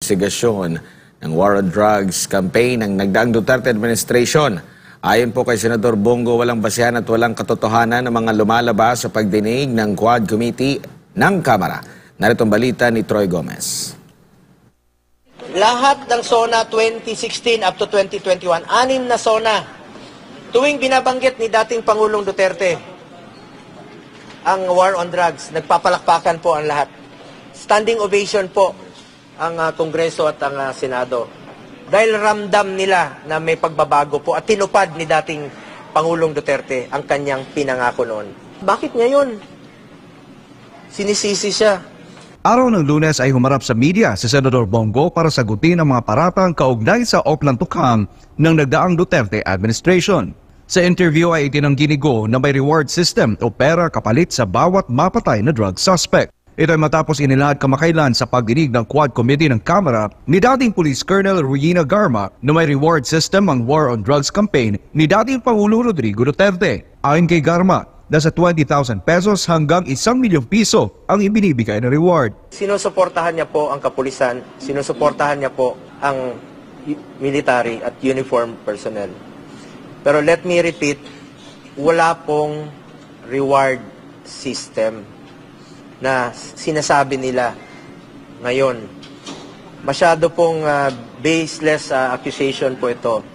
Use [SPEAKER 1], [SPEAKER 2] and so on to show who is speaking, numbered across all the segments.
[SPEAKER 1] investigasyon ng War on Drugs campaign ng nagdaang Duterte administration. Ayon po kay Senador Bongo, walang basehan at walang katotohanan ng mga lumalabas sa pagdinig ng Quad Committee ng Kamara. Narito ang balita ni Troy Gomez.
[SPEAKER 2] Lahat ng SONA 2016 up to 2021, 6 na SONA. Tuwing binabanggit ni dating Pangulong Duterte ang war on drugs, nagpapalakpakan po ang lahat. Standing ovation po ang Kongreso at ang Senado. Dahil ramdam nila na may pagbabago po at tinupad ni dating Pangulong Duterte ang kanyang pinangako noon. Bakit ngayon? Sinisisi siya.
[SPEAKER 3] Araw ng Lunes ay humarap sa media si Senador Bongo para sagutin ang mga paratang kaugnay sa oplantukhang ng nagdaang Duterte administration. Sa interview ay itinanggi ni Go na may reward system o pera kapalit sa bawat mapatay na drug suspect. Ito ay matapos inilahad kamakailan sa pagdinig ng Quad Committee ng Kamara ni dating Police Colonel Rowena Garma na may reward system ang War on Drugs campaign ni dating Pangulo Rodrigo Duterte. Ayon kay Garma, nasa 20,000 pesos hanggang 1 milyong piso ang ibinibigay na reward.
[SPEAKER 2] Sinusuportahan niya po ang kapulisan, sinusuportahan niya po ang military at uniform personnel. Pero let me repeat, wala pong reward system na sinasabi nila ngayon. Masyado pong baseless accusation po ito.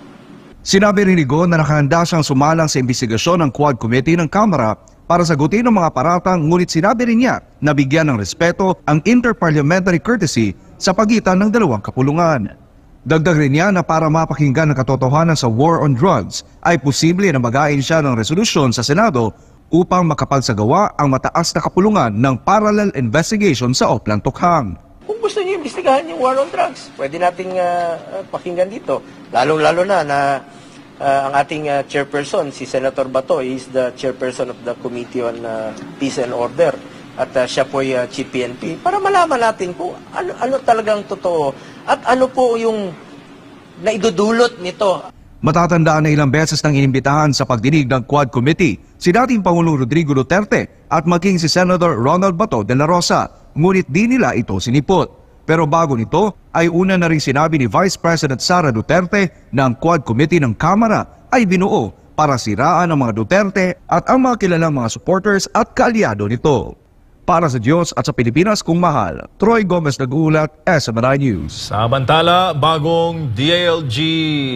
[SPEAKER 3] Sinabi rin ni Go na nakahanda siyang sumalang sa investigasyon ng Quad Committee ng Kamara para sagutin ang mga paratang, ngunit sinabi rin niya na bigyan ng respeto ang interparliamentary courtesy sa pagitan ng dalawang kapulungan. Dagdag rin niya na para mapakinggan ang katotohanan sa war on drugs ay posible na magain siya ng resolusyon sa Senado upang makapagsagawa ang mataas na kapulungan ng parallel investigation sa oplantukhang.
[SPEAKER 2] Kung gusto niyo imbestigahan yung war on drugs, pwede nating pakinggan dito. Lalong-lalo na ang ating chairperson, si Senator Bato, is the chairperson of the Committee on Peace and Order. At siya po ay Chief PNP. Para malaman natin kung ano talagang totoo at ano po yung naidudulot nito.
[SPEAKER 3] Matatandaan na ilang beses nang inimbitahan sa pagdinig ng Quad Committee si dating Pangulong Rodrigo Duterte at maging si Senator Ronald Bato de la Rosa, ngunit di nila ito sinipot. Pero bago nito ay una na rin sinabi ni Vice President Sara Duterte na ang Quad Committee ng Kamara ay binuo para siraan ang mga Duterte at ang mga kilalang mga supporters at kaalyado nito. Para sa Diyos at sa Pilipinas kung mahal, Troy Gomez nag-uulat, SMNI News.
[SPEAKER 4] Samantala, bagong DILG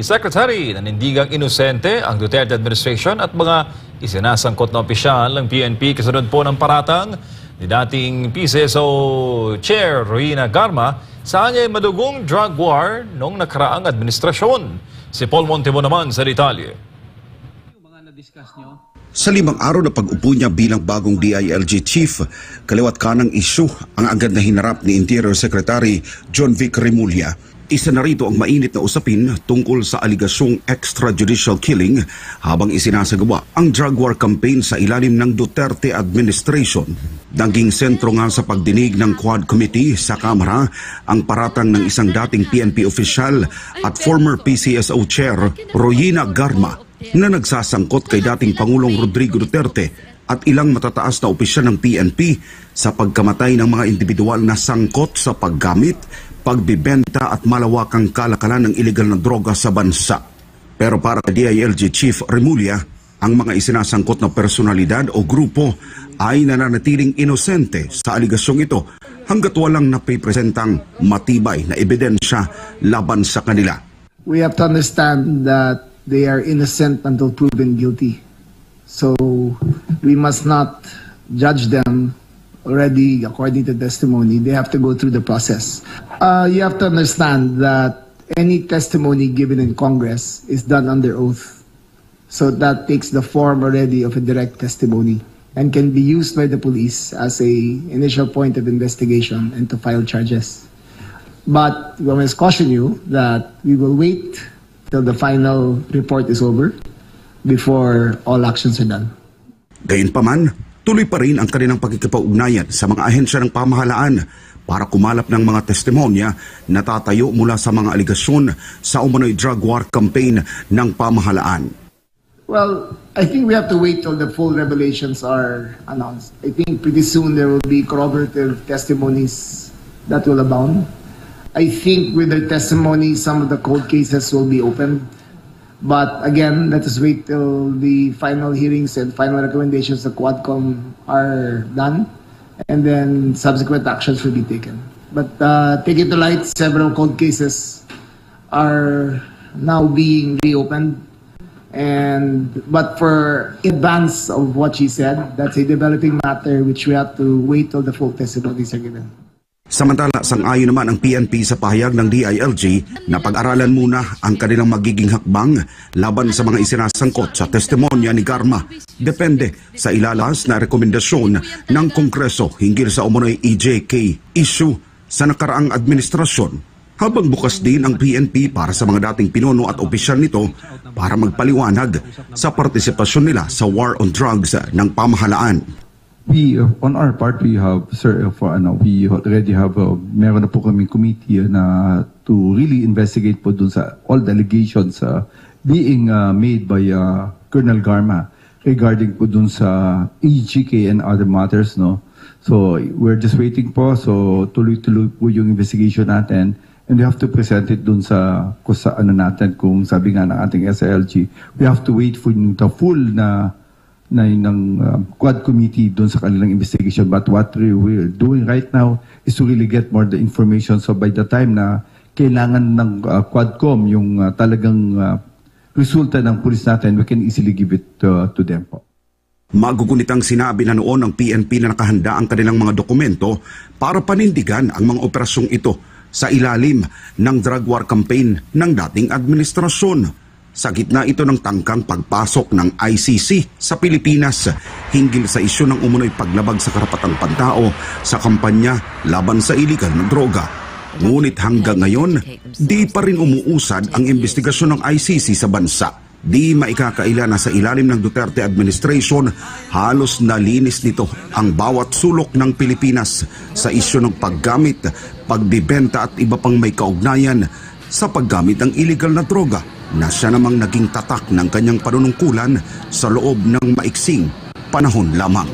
[SPEAKER 4] Secretary nanindigang inosente ang Duterte administration at mga isinasangkot na opisyal ng PNP kasunod po ng paratang ni dating PCSO Chair Rowena Garma sa kanya'y madugong drug war noong nakaraang administrasyon. Si Paul Montemo naman sa detalye.
[SPEAKER 5] Sa 5 araw na pag-upo niya bilang bagong DILG Chief, kaliwat kanang isyu ang agad na hinarap ni Interior Secretary John Vic Remulla. Isa na rito ang mainit na usapin tungkol sa aligasyong extrajudicial killing habang isinasagawa ang drug war campaign sa ilalim ng Duterte administration. Naging sentro nga sa pagdinig ng Quad Committee sa Kamara ang paratang ng isang dating PNP official at former PCSO Chair Rowena Garma na nagsasangkot kay dating Pangulong Rodrigo Duterte at ilang matataas na opisyal ng PNP sa pagkamatay ng mga individual na sangkot sa paggamit, pagbibenta at malawakang kalakalan ng iligal na droga sa bansa. Pero para kay DILG Chief Remulla, ang mga isinasangkot na personalidad o grupo ay nananatiling inosente sa aligasyong ito hanggat walang napipresentang matibay na ebidensya laban sa kanila.
[SPEAKER 6] We have to understand that they are innocent until proven guilty. So we must not judge them already according to testimony. They have to go through the process. You have to understand that any testimony given in Congress is done under oath. So that takes the form already of a direct testimony and can be used by the police as a initial point of investigation and to file charges. But we must caution you that we will wait till the final report is over before all actions are done.
[SPEAKER 5] Gayunpaman, tuloy pa rin ang kanilang pagkikipag-ugnayan sa mga ahensya ng pamahalaan para kumalap ng mga testimonya na tatayo mula sa mga aligasyon sa umano'y drug war campaign ng pamahalaan.
[SPEAKER 6] Well, I think we have to wait till the full revelations are announced. I think pretty soon there will be corroborative testimonies that will abound. I think with their testimony, some of the cold cases will be opened. But again, let us wait till the final hearings and final recommendations of Quadcom are done, and then subsequent actions will be taken. But take it to light, several cold cases are now being reopened. But for advance of what she said, that's a developing matter which we have to wait till the full testimonies are given.
[SPEAKER 5] Samantala, sang-ayon naman ang PNP sa pahayag ng DILG na pag-aralan muna ang kanilang magiging hakbang laban sa mga isinasangkot sa testimonya ni Garma. Depende sa ilalas na rekomendasyon ng Kongreso hinggil sa umunoy EJK issue sa nakaraang administrasyon. Habang bukas din ang PNP para sa mga dating pinuno at opisyal nito para magpaliwanag sa partisipasyon nila sa war on drugs ng pamahalaan.
[SPEAKER 7] We, on our part, we have, sir, we already have, meron na po kaming committee na to really investigate po dun sa all the allegations being made by Colonel Garma regarding po dun sa EJK and other matters, no? So, we're just waiting po. So, tuloy-tuloy po yung investigation natin. And we have to present it dun sa natin, kung sabi nga ng ating SILG, we have to wait for the full ng Quad Committee doon sa kanilang investigation. But what we're doing right now is to really get more the information. So by the time na kailangan ng Quadcom yung talagang resulta ng pulis natin, we can easily give it to them po.
[SPEAKER 5] Magugunitang sinabi na noon ng PNP na nakahanda ang kanilang mga dokumento para panindigan ang mga operasyong ito sa ilalim ng drug war campaign ng dating administrasyon. Sa gitna ito ng tangkang pagpasok ng ICC sa Pilipinas hinggil sa isyu ng umunoy paglabag sa karapatang pantao sa kampanya laban sa iligal na droga. Ngunit hanggang ngayon, di pa rin umuusad ang investigasyon ng ICC sa bansa. Di maikakaila na sa ilalim ng Duterte administration, halos nalinis nito ang bawat sulok ng Pilipinas sa isyu ng paggamit, pagbibenta at iba pang may kaugnayan sa paggamit ng iligal na droga na siya namang naging tatak ng kanyang panunungkulan sa loob ng maiksing panahon lamang.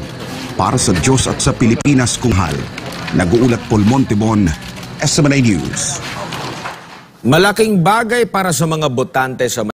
[SPEAKER 5] Para sa Diyos at sa Pilipinas kung hal, nag-uulat Paul Montibon, SMNI News.
[SPEAKER 1] Malaking bagay para sa mga botante sa